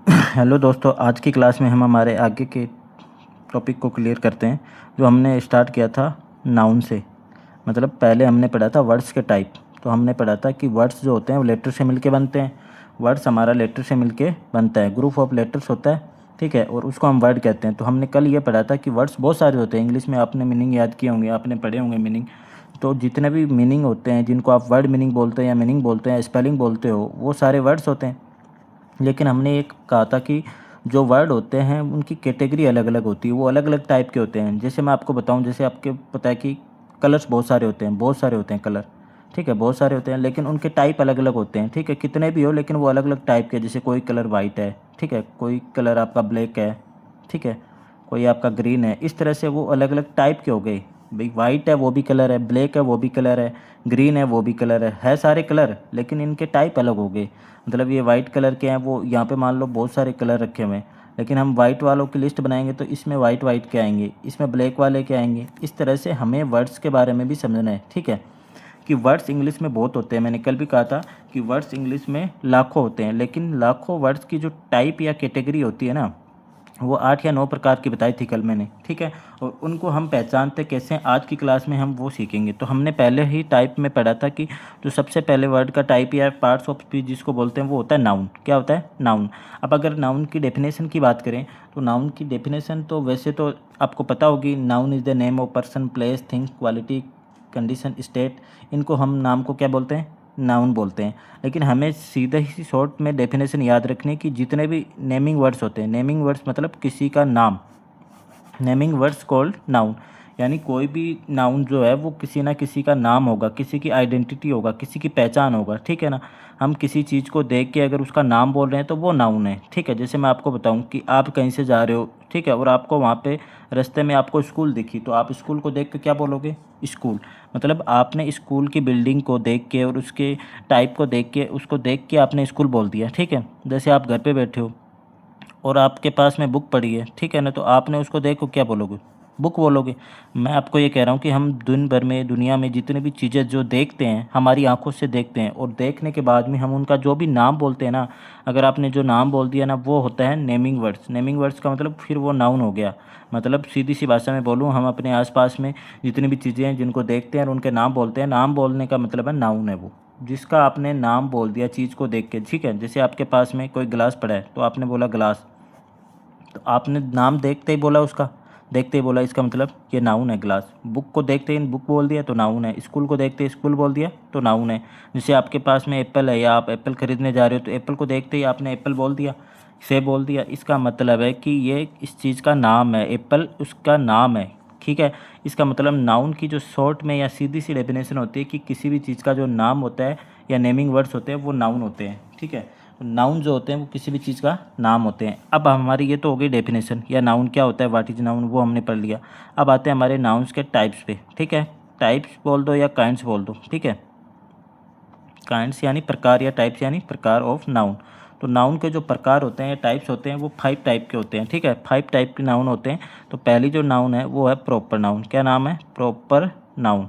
Hello दोस्तों, आज की क्लास में हम हमारे आगे के टॉपिक को क्लियर करते हैं। जो हमने स्टार्ट किया था नाउन से, मतलब पहले हमने पढ़ा था वर्ड्स के टाइप। तो हमने पढ़ा था कि वर्ड्स जो होते हैं वो लेटर से मिलके बनते हैं। वर्ड्स हमारा लेटर से मिलके बनता है, ग्रुप ऑफ लेटर्स होता है, ठीक है, और उसको हम वर्ड कहते हैं। तो हमने कल ये पढ़ा था कि वर्ड्स बहुत सारे होते हैं। इंग्लिश में आपने मीनिंग याद किए होंगे, आपने पढ़े होंगे मीनिंग। तो जितने भी मीनिंग होते हैं, जिनको आप वर्ड मीनिंग बोलते हैं या मीनिंग बोलते हैं, स्पेलिंग बोलते हो, वो सारे वर्ड्स होते हैं। लेकिन हमने एक कहा था कि जो वर्ड होते हैं उनकी कैटेगरी अलग अलग होती है, वो अलग अलग टाइप के होते हैं। जैसे मैं आपको बताऊं, जैसे आपके पता है कि कलर्स बहुत सारे होते हैं, बहुत सारे होते हैं कलर, ठीक है, बहुत सारे होते हैं, लेकिन उनके टाइप अलग अलग होते हैं, ठीक है, कितने भी हो लेकिन वो अलग अलग टाइप के। जैसे कोई कलर वाइट है, ठीक है, कोई कलर आपका ब्लैक है, ठीक है, कोई आपका ग्रीन है। इस तरह से वो अलग अलग टाइप के हो गए। भाई वाइट है वो भी कलर है, ब्लैक है वो भी कलर ग्रीन है वो भी कलर है सारे कलर, लेकिन इनके टाइप अलग हो गए। मतलब ये वाइट कलर के हैं, वो यहाँ पे मान लो बहुत सारे कलर रखे हुए हैं, लेकिन हम वाइट वालों की लिस्ट बनाएंगे तो इसमें वाइट वाइट के आएंगे, इसमें ब्लैक वाले के आएंगे। इस तरह से हमें वर्ड्स के बारे में भी समझना है, ठीक है, कि वर्ड्स इंग्लिश में बहुत होते हैं। मैंने कल भी कहा था कि वर्ड्स इंग्लिश में लाखों होते हैं, लेकिन लाखों वर्ड्स की जो टाइप या कैटेगरी होती है ना, वो 8 या 9 प्रकार की बताई थी कल मैंने, ठीक है। और उनको हम पहचानते कैसे हैं, आज की क्लास में हम वो सीखेंगे। तो हमने पहले ही टाइप में पढ़ा था कि जो सबसे पहले वर्ड का टाइप या पार्ट्स ऑफ स्पीच जिसको बोलते हैं वो होता है नाउन। क्या होता है? नाउन। अब अगर नाउन की डेफिनेशन की बात करें तो नाउन की डेफिनेशन तो वैसे तो आपको पता होगी। Noun is the name of person, place, thing, quality, condition, state. इनको हम नाम को क्या बोलते हैं? नाउन बोलते हैं। लेकिन हमें सीधा ही शॉर्ट में डेफिनेशन याद रखनी कि जितने भी नेमिंग वर्ड्स होते हैं, नेमिंग वर्ड्स मतलब किसी का नाम, नेमिंग वर्ड्स कॉल्ड नाउन, यानी कोई भी नाउन जो है वो किसी ना किसी का नाम होगा, किसी की आइडेंटिटी होगा, किसी की पहचान होगा, ठीक है ना। हम किसी चीज़ को देख के अगर उसका नाम बोल रहे हैं तो वो नाउन है, ठीक है। जैसे मैं आपको बताऊं कि आप कहीं से जा रहे हो, ठीक है, और आपको वहाँ पे रास्ते में आपको स्कूल दिखी, तो आप स्कूल को देख के क्या बोलोगे? स्कूल। मतलब आपने स्कूल की बिल्डिंग को देख के और उसके टाइप को देख के, उसको देख के आपने स्कूल बोल दिया, ठीक है। जैसे आप घर पे बैठे हो और आपके पास में बुक पड़ी है, ठीक है ना, तो आपने उसको देखो क्या बोलोगे? बुक बोलोगे। मैं आपको ये कह रहा हूँ कि हम दिन भर में दुनिया में जितनी भी चीज़ें जो देखते हैं हमारी आंखों से देखते हैं, और देखने के बाद में हम उनका जो भी नाम बोलते हैं ना, अगर आपने जो नाम बोल दिया ना वो होता है नेमिंग वर्ड्स। नेमिंग वर्ड्स का मतलब फिर वो नाउन हो गया। मतलब सीधी सी भाषा में बोलूँ, हम अपने आसपास में जितनी भी चीज़ें हैं जिनको देखते हैं और उनके नाम बोलते हैं, नाम बोलने का मतलब है नाउन है वो, जिसका आपने नाम बोल दिया चीज़ को देख के, ठीक है। जैसे आपके पास में कोई गिलास पड़ा है तो आपने बोला गिलास, तो आपने नाम देखते ही बोला उसका, देखते ही बोला, इसका मतलब ये नाउन है ग्लास। बुक को देखते ही बुक बोल दिया तो नाउन है। स्कूल को देखते ही स्कूल बोल दिया तो नाउन है। जैसे आपके पास में एप्पल है या आप एप्पल खरीदने जा रहे हो तो एप्पल को देखते ही आपने एप्पल बोल दिया, सेब बोल दिया। इसका मतलब है कि ये इस चीज़ का नाम है, एप्पल उसका नाम है, ठीक है। इसका मतलब नाउन की जो शॉर्ट में या सीधी सी डेफिनेशन होती है कि किसी भी चीज़ का जो नाम होता है या नेमिंग वर्ड्स होते हैं वो नाउन होते हैं, ठीक है। नाउन जो होते हैं वो किसी भी चीज़ का नाम होते हैं। अब हमारी ये तो हो गई डेफिनेशन, या नाउन क्या होता है, व्हाट इज नाउन, वो हमने पढ़ लिया। अब आते हैं हमारे नाउन्स के टाइप्स पे, ठीक है। टाइप्स बोल दो या काइंड्स बोल दो, ठीक है। काइंड्स यानी प्रकार, या टाइप्स यानी प्रकार ऑफ नाउन। तो नाउन के जो प्रकार होते हैं या टाइप्स होते हैं वो 5 टाइप के होते हैं, ठीक है। 5 टाइप के नाउन होते हैं। तो पहली जो नाउन है वो है प्रॉपर नाउन। क्या नाम है? प्रॉपर नाउन,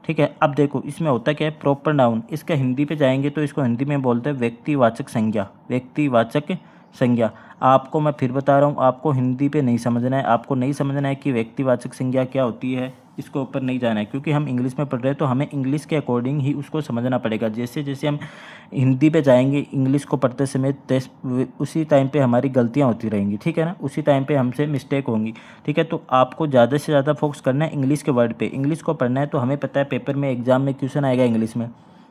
ठीक है। अब देखो इसमें होता क्या है प्रॉपर नाउन, इसका हिंदी पे जाएंगे तो इसको हिंदी में बोलते हैं व्यक्तिवाचक संज्ञा। व्यक्तिवाचक संज्ञा। आपको मैं फिर बता रहा हूँ, आपको हिंदी पे नहीं समझना है, आपको नहीं समझना है कि व्यक्तिवाचक संज्ञा क्या होती है, इसको ऊपर नहीं जाना है, क्योंकि हम इंग्लिश में पढ़ रहे हैं तो हमें इंग्लिश के अकॉर्डिंग ही उसको समझना पड़ेगा। जैसे जैसे हम हिंदी पे जाएंगे इंग्लिश को पढ़ते समय, उसी टाइम पे हमारी गलतियाँ होती रहेंगी, ठीक है ना, उसी टाइम पे हमसे मिस्टेक होंगी, ठीक है। तो आपको ज़्यादा से ज़्यादा फोकस करना है इंग्लिश के वर्ड पे। इंग्लिश को पढ़ना है तो हमें पता है पेपर में एग्जाम में क्वेश्चन आएगा इंग्लिश में,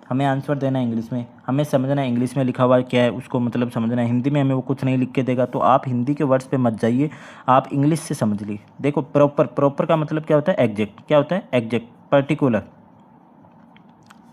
हमें आंसर देना है इंग्लिश में, हमें समझना है इंग्लिश में लिखा हुआ है क्या है उसको, मतलब समझना है। हिंदी में हमें वो कुछ नहीं लिख के देगा, तो आप हिंदी के वर्ड्स पे मत जाइए, आप इंग्लिश से समझ लीजिए। देखो प्रॉपर, प्रॉपर का मतलब क्या होता है? एग्जैक्ट। क्या होता है? एग्जैक्ट। पर्टिकुलर,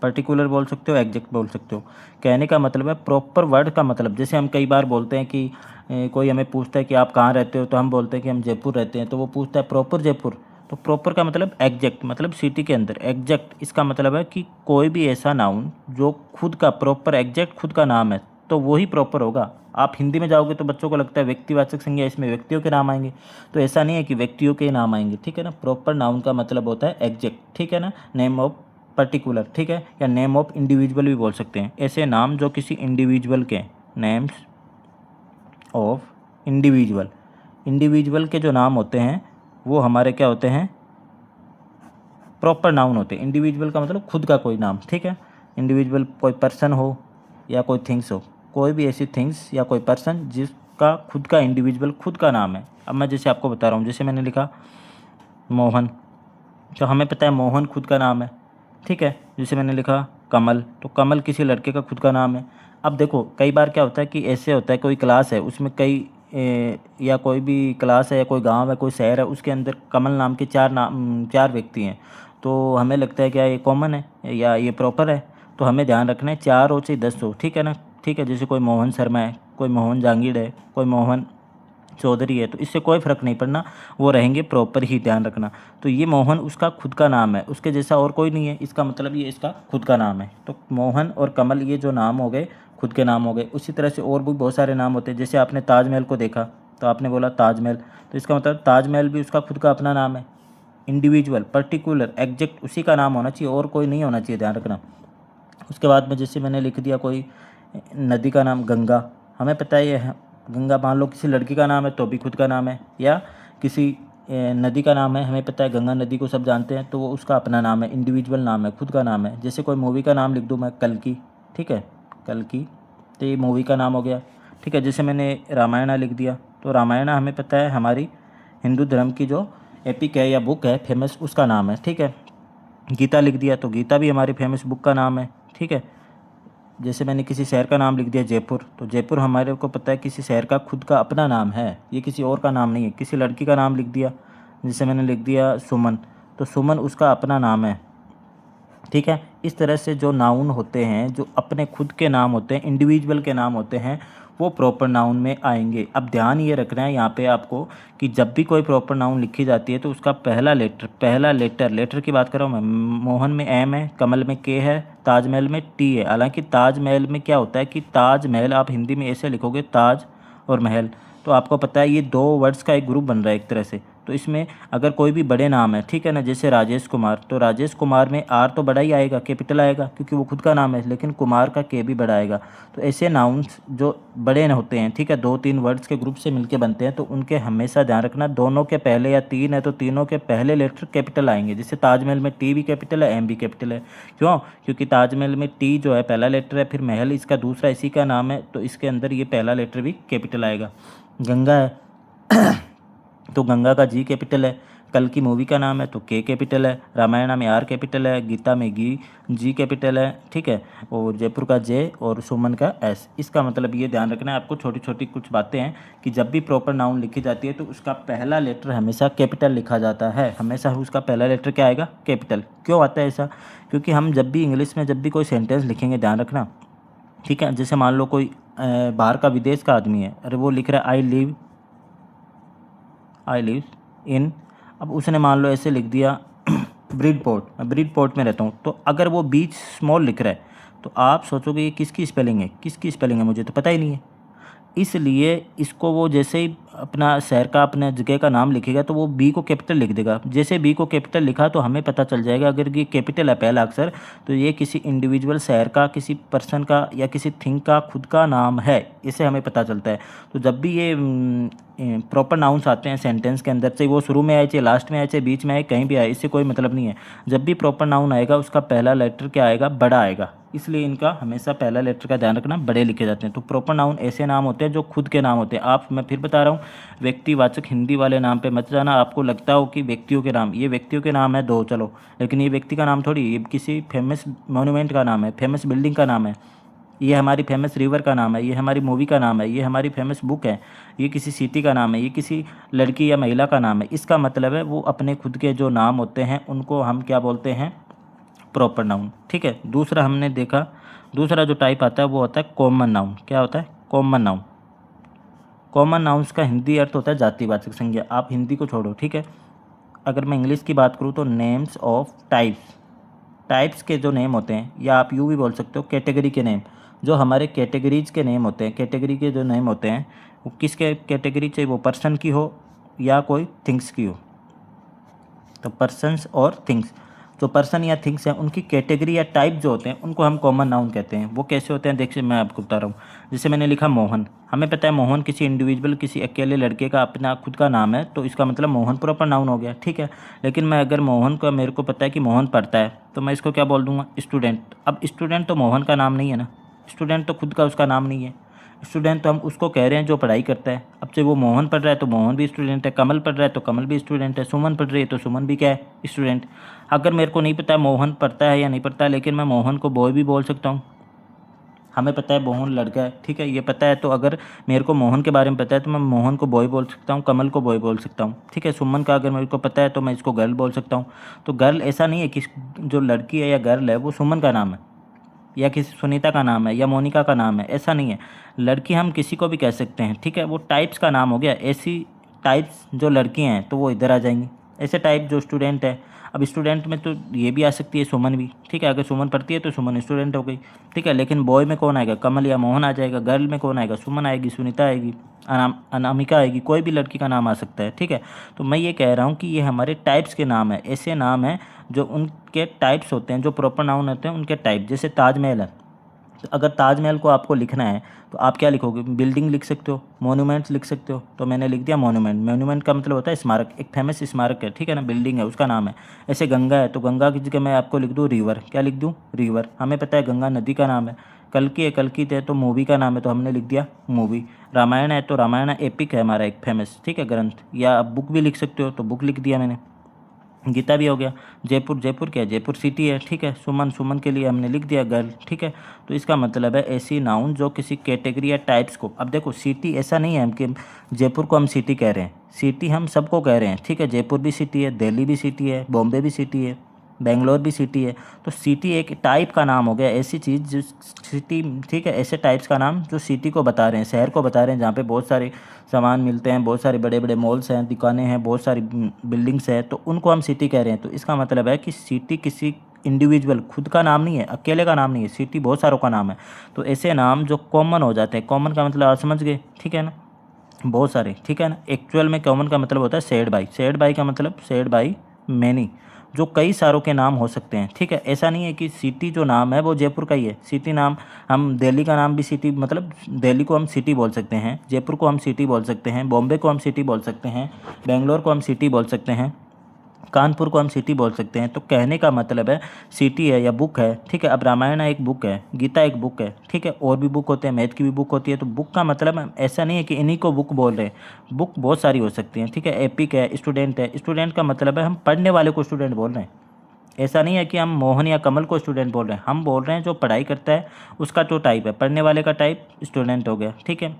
पर्टिकुलर बोल सकते हो, एग्जैक्ट बोल सकते हो। कहने का मतलब है प्रॉपर वर्ड का मतलब, जैसे हम कई बार बोलते हैं कि कोई हमें पूछता है कि आप कहाँ रहते हो, तो हम बोलते हैं कि हम जयपुर रहते हैं, तो वो पूछता है प्रॉपर जयपुर। तो प्रॉपर का मतलब एग्जैक्ट, मतलब सिटी के अंदर एग्जैक्ट। इसका मतलब है कि कोई भी ऐसा नाउन जो खुद का प्रॉपर एग्जैक्ट खुद का नाम है तो वही प्रॉपर होगा। आप हिंदी में जाओगे तो बच्चों को लगता है व्यक्तिवाचक संज्ञा, इसमें व्यक्तियों के नाम आएंगे, तो ऐसा नहीं है कि व्यक्तियों के नाम आएंगे, ठीक है ना। प्रॉपर नाउन का मतलब होता है एग्जैक्ट, ठीक है ना। नेम ऑफ पर्टिकुलर, ठीक है, या नेम ऑफ इंडिविजुअल भी बोल सकते हैं। ऐसे नाम जो किसी इंडिविजुअल के, नेम्स ऑफ इंडिविजुअल। इंडिविजुअल के जो नाम होते हैं वो हमारे क्या होते हैं, प्रॉपर नाउन होते हैं। इंडिविजुअल का मतलब खुद का कोई नाम, ठीक है। इंडिविजुअल कोई पर्सन हो या कोई थिंग्स हो, कोई भी ऐसी थिंग्स या कोई पर्सन जिसका खुद का इंडिविजुअल खुद का नाम है। अब मैं जैसे आपको बता रहा हूँ, जैसे मैंने लिखा मोहन, तो हमें पता है मोहन खुद का नाम है, ठीक है। जैसे मैंने लिखा कमल, तो कमल किसी लड़के का खुद का नाम है। अब देखो कई बार क्या होता है कि ऐसे होता है कोई क्लास है उसमें कई या कोई भी क्लास है या कोई गांव है कोई शहर है उसके अंदर कमल नाम के चार व्यक्ति हैं, तो हमें लगता है क्या ये कॉमन है या ये प्रॉपर है। तो हमें ध्यान रखना है 4 हो चाहे 10 हो, ठीक है ना, ठीक है। जैसे कोई मोहन शर्मा है, कोई मोहन जहांगीर है, कोई मोहन चौधरी है, तो इससे कोई फ़र्क नहीं पड़ना, वो रहेंगे प्रॉपर ही, ध्यान रखना। तो ये मोहन उसका खुद का नाम है, उसके जैसा और कोई नहीं है, इसका मतलब ये इसका खुद का नाम है। तो मोहन और कमल ये जो नाम हो गए खुद के नाम हो गए। उसी तरह से और भी बहुत सारे नाम होते हैं। जैसे आपने ताजमहल को देखा तो आपने बोला ताजमहल, तो इसका मतलब ताजमहल भी उसका खुद का अपना नाम है। इंडिविजुअल, पर्टिकुलर, एग्जैक्ट उसी का नाम होना चाहिए और कोई नहीं होना चाहिए, ध्यान रखना। उसके बाद में जैसे मैंने लिख दिया कोई नदी का नाम गंगा, हमें पता है ये गंगा, मान लो किसी लड़की का नाम है तो भी खुद का नाम है, या किसी नदी का नाम है, हमें पता है गंगा नदी को सब जानते हैं, तो वो उसका अपना नाम है, इंडिविजुअल नाम है, खुद का नाम है। जैसे कोई मूवी का नाम लिख दूँ मैं कल्कि, ठीक है, कल्कि, तो ये मूवी का नाम हो गया, ठीक है। जैसे मैंने रामायणा लिख दिया, तो रामायणा हमें पता है हमारी हिंदू धर्म की जो एपिक है या बुक है फेमस, उसका नाम है, ठीक है। गीता लिख दिया तो गीता भी हमारी फेमस बुक का नाम है, ठीक है। जैसे मैंने किसी शहर का नाम लिख दिया जयपुर, तो जयपुर हमारे को पता है किसी शहर का खुद का अपना नाम है, ये किसी और का नाम नहीं है। किसी लड़की का नाम लिख दिया, जैसे मैंने लिख दिया सुमन, तो सुमन उसका अपना नाम है, ठीक है। इस तरह से जो नाउन होते हैं, जो अपने खुद के नाम होते हैं, इंडिविजुअल के नाम होते हैं, वो प्रॉपर नाउन में आएंगे। अब ध्यान ये रखना है यहाँ पे आपको कि जब भी कोई प्रॉपर नाउन लिखी जाती है तो उसका पहला लेटर की बात कर रहा हूँ मैं, मोहन में एम है, कमल में के है, ताजमहल में टी है। हालांकि ताजमहल में क्या होता है कि ताजमहल आप हिंदी में ऐसे लिखोगे ताज और महल, तो आपको पता है ये 2 वर्ड्स का एक ग्रुप बन रहा है एक तरह से। तो इसमें अगर कोई भी बड़े नाम है, ठीक है ना, जैसे राजेश कुमार, तो राजेश कुमार में आर तो बड़ा ही आएगा, कैपिटल आएगा क्योंकि वो खुद का नाम है, लेकिन कुमार का के भी बड़ा आएगा। तो ऐसे नाउन्स जो बड़े न होते हैं, ठीक है, 2-3 वर्ड्स के ग्रुप से मिलके बनते हैं, तो उनके हमेशा ध्यान रखना दोनों के पहले, या 3 है तो तीनों के पहले लेटर कैपिटल आएंगे। जैसे ताजमहल में टी भी कैपिटल है, एम भी कैपिटल है। क्यों? क्योंकि ताजमहल में टी जो है पहला लेटर है, फिर महल इसका दूसरा इसी का नाम है, तो इसके अंदर ये पहला लेटर भी कैपिटल आएगा। गंगा है तो गंगा का जी कैपिटल है, कल की मूवी का नाम है तो के कैपिटल है, रामायणा में आर कैपिटल है, गीता में जी कैपिटल है, ठीक है, और जयपुर का जे और सुमन का एस। इसका मतलब ये ध्यान रखना है आपको, छोटी छोटी कुछ बातें हैं कि जब भी प्रॉपर नाउन लिखी जाती है तो उसका पहला लेटर हमेशा कैपिटल लिखा जाता है, हमेशा उसका पहला लेटर क्या आएगा, कैपिटल। क्यों आता है ऐसा? क्योंकि हम जब भी इंग्लिश में जब भी कोई सेंटेंस लिखेंगे, ध्यान रखना, ठीक है, जैसे मान लो कोई बाहर का विदेश का आदमी है, अरे वो लिख रहा है आई लिव इन, अब उसने मान लो ऐसे लिख दिया ब्रिडपोर्ट, मैं ब्रिडपोर्ट में रहता हूँ, तो अगर वो बीच स्मॉल लिख रहा है तो आप सोचोगे ये किसकी स्पेलिंग है, मुझे तो पता ही नहीं है। इसलिए इसको वो जैसे ही अपना शहर का, अपने जगह का नाम लिखेगा तो वो बी को कैपिटल लिख देगा। जैसे बी को कैपिटल लिखा तो हमें पता चल जाएगा अगर ये कैपिटल है पहला अक्षर, तो ये किसी इंडिविजुअल शहर का, किसी पर्सन का या किसी थिंग का खुद का नाम है, इसे हमें पता चलता है। तो जब भी ये प्रॉपर नाउन्स आते हैं सेंटेंस के अंदर, चाहे वो शुरू में आए, चाहे लास्ट में आए, चाहे बीच में आए, कहीं भी आए, इससे कोई मतलब नहीं है। जब भी प्रॉपर नाउन आएगा उसका पहला लेटर क्या आएगा, बड़ा आएगा, इसलिए इनका हमेशा पहला लेटर का ध्यान रखना, बड़े लिखे जाते हैं। तो प्रॉपर नाउन ऐसे नाम होते हैं जो खुद के नाम होते हैं। आप, मैं फिर बता रहा हूँ, व्यक्तिवाचक हिंदी वाले नाम पे मत जाना। आपको लगता हो कि व्यक्तियों के नाम, ये व्यक्तियों के नाम है 2, चलो, लेकिन ये व्यक्ति का नाम थोड़ी, ये किसी फेमस मोन्यूमेंट का नाम है, फेमस बिल्डिंग का नाम है, ये हमारी फेमस रिवर का नाम है, ये हमारी मूवी का नाम है, ये हमारी फेमस बुक है, ये किसी सिटी का नाम है, ये किसी लड़की या महिला का नाम है। इसका मतलब है वो अपने खुद के जो नाम होते हैं उनको हम क्या बोलते हैं, प्रॉपर नाउन, ठीक है। दूसरा हमने देखा, दूसरा जो टाइप आता है वो होता है कॉमन नाउन। क्या होता है? Common noun. कॉमन नाउन्स का हिंदी अर्थ होता है जातिवाचक संज्ञा। आप हिंदी को छोड़ो, ठीक है, अगर मैं इंग्लिश की बात करूँ तो नेम्स ऑफ टाइप्स के जो नेम होते हैं, या आप यूँ भी बोल सकते हो कैटेगरी के नेम, जो हमारे कैटेगरीज के नेम होते हैं, कैटेगरी के जो नेम होते हैं वो किसके कैटेगरी, चाहे वो पर्सन की हो या कोई थिंग्स की हो, तो पर्सन्स और थिंग्स। जो पर्सन या थिंग्स हैं उनकी कैटेगरी या टाइप जो होते हैं उनको हम कॉमन नाउन कहते हैं। वो कैसे होते हैं देखिए मैं आपको बता रहा हूँ। जैसे मैंने लिखा मोहन, हमें पता है मोहन किसी इंडिविजुअल किसी अकेले लड़के का अपना खुद का नाम है, तो इसका मतलब मोहन प्रॉपर नाउन हो गया, ठीक है। लेकिन मैं अगर मोहन को मेरे को पता है कि मोहन पढ़ता है तो मैं इसको क्या बोल दूंगा, स्टूडेंट। अब स्टूडेंट तो मोहन का नाम नहीं है ना, स्टूडेंट तो खुद का उसका नाम नहीं है। स्टूडेंट तो हम उसको कह रहे हैं जो पढ़ाई करता है। अब से वो मोहन पढ़ रहा है तो मोहन भी स्टूडेंट है, कमल पढ़ रहा है तो कमल भी स्टूडेंट है, सुमन पढ़ रही है तो सुमन भी क्या है, स्टूडेंट। अगर मेरे को नहीं पता है मोहन पढ़ता है या नहीं पढ़ता है, लेकिन मैं मोहन को बॉय भी बोल सकता हूँ। हमें पता है मोहन लड़का है, ठीक है, ये पता है। तो अगर मेरे को मोहन के बारे में पता है तो मैं मोहन को बॉय बोल सकता हूँ, कमल को बॉय बोल सकता हूँ, ठीक है। सुमन का अगर मेरे को पता है तो मैं इसको गर्ल बोल सकता हूँ। तो गर्ल ऐसा नहीं है कि जो लड़की है या गर्ल है वो सुमन का नाम है या किसी सुनीता का नाम है या मोनिका का नाम है, ऐसा नहीं है। लड़की हम किसी को भी कह सकते हैं, ठीक है। वो टाइप्स का नाम हो गया। ऐसी टाइप्स जो लड़कियां हैं तो वो इधर आ जाएंगी। ऐसे टाइप जो स्टूडेंट है, अब स्टूडेंट में तो ये भी आ सकती है सुमन भी, ठीक है। अगर सुमन पढ़ती है तो सुमन स्टूडेंट हो गई, ठीक है। लेकिन बॉय में कौन आएगा, कमल या मोहन आ जाएगा। गर्ल में कौन आएगा, सुमन आएगी, सुनीता आएगी, अनामिका आएगी, कोई भी लड़की का नाम आ सकता है, ठीक है। तो मैं ये कह रहा हूँ कि ये हमारे टाइप्स के नाम है, ऐसे नाम हैं जो उनके टाइप्स होते हैं, जो प्रॉपर नाउन होते हैं उनके टाइप। जैसे ताजमहल है, तो अगर ताजमहल को आपको लिखना है तो आप क्या लिखोगे, बिल्डिंग लिख सकते हो, मोन्यूमेंट्स लिख सकते हो। तो मैंने लिख दिया मोन्यूमेंट। मोन्यूमेंट का मतलब होता है स्मारक, एक फेमस स्मारक है, ठीक है ना, बिल्डिंग है उसका नाम है। ऐसे गंगा है तो गंगा की जगह मैं आपको लिख दूँ रिवर, क्या लिख दूँ, रिवर। हमें पता है गंगा नदी का नाम है। कल्कि है, कल्कि है तो मूवी का नाम है तो हमने लिख दिया मूवी। रामायण है तो रामायण एपिक है हमारा एक फेमस, ठीक है, ग्रंथ। या आप बुक भी लिख सकते हो तो बुक लिख दिया मैंने। गीता भी हो गया। जयपुर, जयपुर क्या है, जयपुर सिटी है, ठीक है। सुमन, सुमन के लिए हमने लिख दिया गर्ल, ठीक है। तो इसका मतलब है ऐसी नाउन जो किसी कैटेगरी या टाइप्स को, अब देखो सिटी ऐसा नहीं है हम कि जयपुर को हम सिटी कह रहे हैं, सिटी हम सबको कह रहे हैं, ठीक है। जयपुर भी सिटी है, दिल्ली भी सिटी है, बॉम्बे भी सिटी है, बेंगलोर भी सिटी है। तो सिटी एक टाइप का नाम हो गया, ऐसी चीज़ जो सिटी, ठीक है, ऐसे टाइप्स का नाम जो सिटी को बता रहे हैं, शहर को बता रहे हैं, जहाँ पे बहुत सारे सामान मिलते हैं, बहुत सारे बड़े बड़े मॉल्स हैं, दुकानें हैं, बहुत सारी बिल्डिंग्स हैं, तो उनको हम सिटी कह रहे हैं। तो इसका मतलब है कि सिटी किसी इंडिविजुअल खुद का नाम नहीं है, अकेले का नाम नहीं है, सिटी बहुत सारों का नाम है। तो ऐसे नाम जो कॉमन हो जाते हैं, कॉमन का मतलब आप समझ गए, ठीक है ना, बहुत सारे, ठीक है ना। एक्चुअल में कॉमन का मतलब होता है शेयर्ड बाई, शेयर्ड बाई का मतलब शेयर्ड बाई मैनी, जो कई सारों के नाम हो सकते हैं, ठीक है। ऐसा नहीं है कि सिटी जो नाम है वो जयपुर का ही है। सिटी नाम, हम दिल्ली का नाम भी सिटी, मतलब दिल्ली को हम सिटी बोल सकते हैं, जयपुर को हम सिटी बोल सकते हैं, बॉम्बे को हम सिटी बोल सकते हैं, बेंगलोर को हम सिटी बोल सकते हैं, कानपुर को हम सिटी बोल सकते हैं। तो कहने का मतलब है सिटी है या बुक है, ठीक है। अब रामायण एक बुक है, गीता एक बुक है, ठीक है। और भी बुक होते हैं, मैथ की भी बुक होती है। तो बुक का मतलब ऐसा नहीं है कि इन्हीं को बुक बोल रहे हैं, बुक बहुत सारी हो सकती हैं, ठीक है। एपिक है, स्टूडेंट है, स्टूडेंट का मतलब है हम पढ़ने वाले को स्टूडेंट बोल रहे हैं। ऐसा नहीं है कि हम मोहन या कमल को स्टूडेंट बोल रहे हैं, हम बोल रहे हैं जो पढ़ाई करता है उसका जो टाइप है, पढ़ने वाले का टाइप स्टूडेंट हो गया, ठीक है।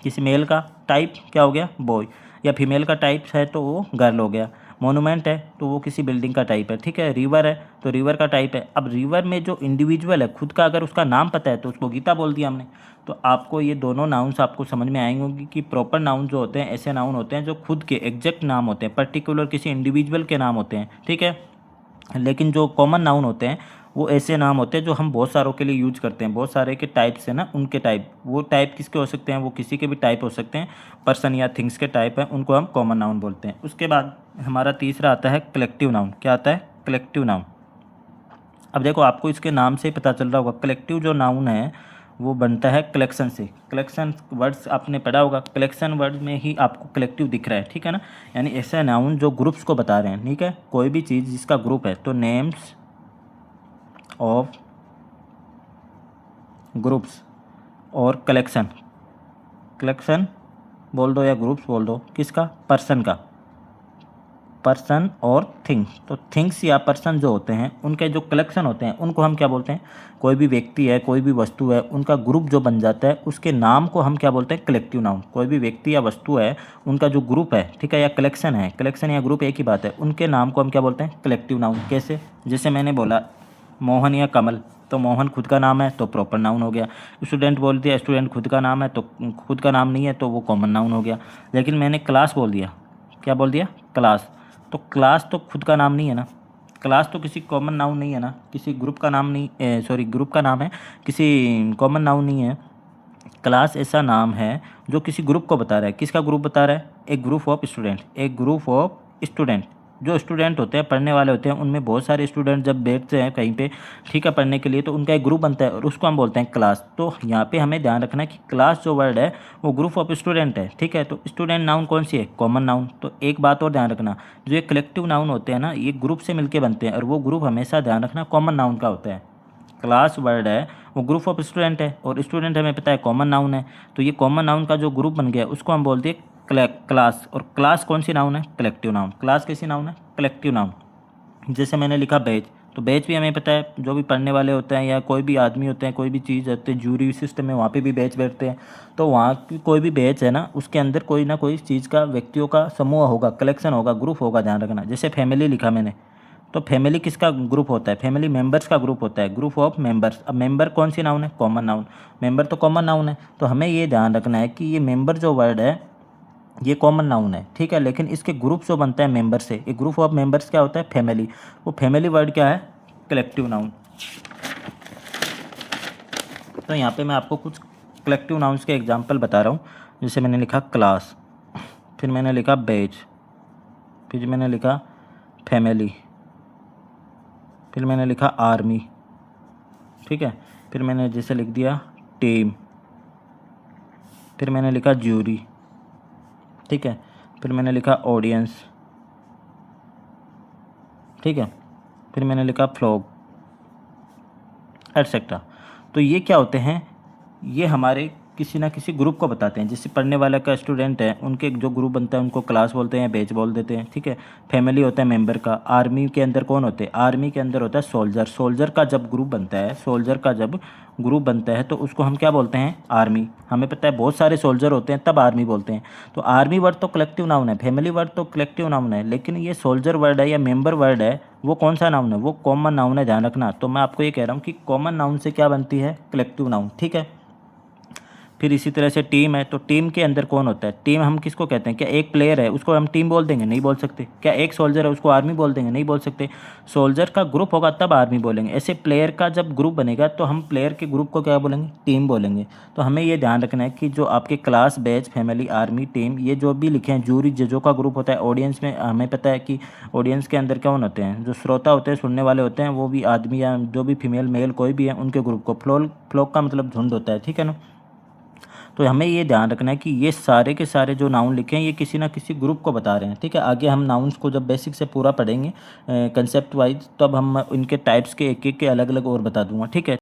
किसी मेल का टाइप क्या हो गया, बॉय। या फीमेल का टाइप है तो वो गर्ल हो गया। मोनूमेंट है तो वो किसी बिल्डिंग का टाइप है, ठीक है। रिवर है तो रिवर का टाइप है। अब रिवर में जो इंडिविजुअल है खुद का, अगर उसका नाम पता है तो उसको गीता बोल दिया हमने। तो आपको ये दोनों नाउन्स आपको समझ में आएंगे कि प्रॉपर नाउन जो होते हैं ऐसे नाउन होते हैं जो खुद के एग्जैक्ट नाम होते हैं, पर्टिकुलर किसी इंडिविजुअल के नाम होते हैं, ठीक है। लेकिन जो कॉमन नाउन होते हैं वो ऐसे नाम होते हैं जो हम बहुत सारों के लिए यूज करते हैं, बहुत सारे के टाइप्स हैं ना, उनके टाइप। वो टाइप किसके हो सकते हैं, वो किसी के भी टाइप हो सकते हैं, पर्सन या थिंग्स के टाइप हैं, उनको हम कॉमन नाउन बोलते हैं। उसके बाद हमारा तीसरा आता है कलेक्टिव नाउन। क्या आता है, कलेक्टिव नाउन। अब देखो आपको इसके नाम से ही पता चल रहा होगा, कलेक्टिव जो नाउन है वो बनता है कलेक्शन से। कलेक्शन वर्ड्स आपने पढ़ा होगा, कलेक्शन वर्ड में ही आपको कलेक्टिव दिख रहा है, ठीक है ना। यानी ऐसे नाउन जो ग्रुप्स को बता रहे हैं, ठीक है। कोई भी चीज़ जिसका ग्रुप है, तो नेम्स ऑफ ग्रुप्स और कलेक्शन, कलेक्शन बोल दो या ग्रुप्स बोल दो, किसका, पर्सन का, पर्सन और थिंग्स। तो थिंग्स या पर्सन जो होते हैं उनके जो कलेक्शन होते हैं उनको हम क्या बोलते हैं, कोई भी व्यक्ति है, कोई भी वस्तु है, उनका ग्रुप जो बन जाता है उसके नाम को हम क्या बोलते हैं, कलेक्टिव नाउन। कोई भी व्यक्ति या वस्तु है, उनका जो ग्रुप है, ठीक है, या कलेक्शन है, कलेक्शन या ग्रुप एक ही बात है, उनके नाम को हम क्या बोलते हैं, कलेक्टिव नाउन। कैसे, जैसे मैंने बोला मोहन या कमल, तो मोहन खुद का नाम है तो प्रॉपर नाउन हो गया। स्टूडेंट बोल दिया, स्टूडेंट खुद का नाम है तो खुद का नाम नहीं है तो वो कॉमन नाउन हो गया। लेकिन मैंने क्लास बोल दिया, क्या बोल दिया, क्लास, तो क्लास तो खुद का नाम नहीं है ना, क्लास तो किसी कॉमन नाउन नहीं है ना, किसी ग्रुप का नाम नहीं, सॉरी ग्रुप का नाम है, किसी कॉमन नाउन नहीं है। क्लास ऐसा नाम है जो किसी ग्रुप को बता रहा है, किसका ग्रुप बता रहा है, एक ग्रुप ऑफ स्टूडेंट, एक ग्रुप ऑफ स्टूडेंट, जो स्टूडेंट होते हैं, पढ़ने वाले होते हैं, उनमें बहुत सारे स्टूडेंट जब बैठते हैं कहीं पे, ठीक है, पढ़ने के लिए, तो उनका एक ग्रुप बनता है और उसको हम बोलते हैं क्लास। तो यहाँ पे हमें ध्यान रखना है कि क्लास जो वर्ड है वो ग्रुप ऑफ स्टूडेंट है, ठीक है। तो स्टूडेंट नाउन कौन सी है? Common noun. तो एक बात और ध्यान रखना, जो ये कलेक्टिव नाउन होते हैं ना, ये ग्रुप से मिलके बनते हैं और वो ग्रुप हमेशा ध्यान रखना कॉमन नाउन का होता है। क्लास वर्ड है वो ग्रुप ऑफ स्टूडेंट है और स्टूडेंट हमें पता है कॉमन नाउन है। तो ये कॉमन नाउन का जो ग्रुप बन गया उसको हम बोलते हैं क्लास। और क्लास कौन सी नाउन है? Collective noun. क्लास कैसी नाउन है? Collective noun. जैसे मैंने लिखा बैच, तो बैच भी हमें पता है जो भी पढ़ने वाले होते हैं या कोई भी आदमी होते हैं, कोई भी चीज़ होती है, जूरी सिस्टम में वहाँ पे भी बैच बैठते हैं। तो वहाँ की कोई भी बैच है ना, उसके अंदर कोई ना कोई चीज़ का, व्यक्तियों का समूह होगा, कलेक्शन होगा, ग्रुप होगा, ध्यान रखना। जैसे फैमिली लिखा मैंने, तो फैमिली किसका ग्रुप होता है? फैमिली मेंबर्स का ग्रुप होता है, ग्रुप ऑफ मेंबर्स। अब मेंबर कौन सी नाउन है? Common noun. मेंबर तो कॉमन नाउन है, तो हमें ये ध्यान रखना है कि ये मेंबर जो वर्ड है ये कॉमन नाउन है, ठीक है, लेकिन इसके ग्रुप जो बनता है मेंबर से, एक ग्रुप ऑफ मेंबर्स क्या होता है? फैमिली। वो फैमिली वर्ड क्या है? Collective noun. तो यहाँ पे मैं आपको कुछ कलेक्टिव नाउन्स के एग्जांपल बता रहा हूँ। जैसे मैंने लिखा क्लास, फिर मैंने लिखा बैच, फिर मैंने लिखा फैमिली, फिर मैंने लिखा आर्मी, ठीक है, फिर मैंने जैसे लिख दिया टीम, फिर मैंने लिखा ज्यूरी, ठीक है, फिर मैंने लिखा ऑडियंस, ठीक है, फिर मैंने लिखा फ्लॉग, एटसेट्रा। तो ये क्या होते हैं? ये हमारे किसी ना किसी ग्रुप को बताते हैं। जैसे पढ़ने वाला का स्टूडेंट है, उनके जो ग्रुप बनता है उनको क्लास बोलते हैं, बैच बोल देते हैं, ठीक है। फैमिली होता है मेंबर का। आर्मी के अंदर कौन होते हैं? आर्मी के अंदर होता है सोल्जर। सोल्जर का जब ग्रुप बनता है, सोल्जर का जब ग्रुप बनता है तो उसको हम क्या बोलते हैं? आर्मी। हमें पता है बहुत सारे सोल्जर होते हैं तब आर्मी बोलते हैं। तो आर्मी वर्ड तो कलेक्टिव नाउन है, फैमिली वर्ड तो कलेक्टिव नाउन है, लेकिन ये सोल्जर वर्ड है या मेंबर वर्ड है, वो कौन सा नाउन है? वो कॉमन नाउन है, ध्यान रखना। तो मैं आपको ये कह रहा हूँ कि कॉमन नाउन से क्या बनती है? कलेक्टिव नाउन, ठीक है। फिर इसी तरह से टीम है, तो टीम के अंदर कौन होता है? टीम हम किसको कहते हैं? क्या एक प्लेयर है उसको हम टीम बोल देंगे? नहीं बोल सकते। क्या एक सोल्जर है उसको आर्मी बोल देंगे? नहीं बोल सकते। सोल्जर का ग्रुप होगा तब आर्मी बोलेंगे। ऐसे प्लेयर का जब ग्रुप बनेगा तो हम प्लेयर के ग्रुप को क्या बोलेंगे? टीम बोलेंगे। तो हमें ये ध्यान रखना है कि जो आपके class, batch, family, army, team, ये जो भी लिखे हैं, जूरी जजों का ग्रुप होता है। ऑडियंस में हमें पता है कि ऑडियंस के अंदर कौन होते हैं? जो श्रोता होते हैं, सुनने वाले होते हैं, वो भी आदमी या जो भी फीमेल मेल कोई भी है, उनके ग्रुप को फ्लोक का मतलब झुंड होता है, ठीक है ना। तो हमें ये ध्यान रखना है कि ये सारे के सारे जो नाउन लिखे हैं ये किसी ना किसी ग्रुप को बता रहे हैं, ठीक है। आगे हम नाउन्स को जब बेसिक से पूरा पढ़ेंगे कंसेप्ट वाइज, तब हम इनके टाइप्स के एक एक के अलग अलग और बता दूंगा, ठीक है।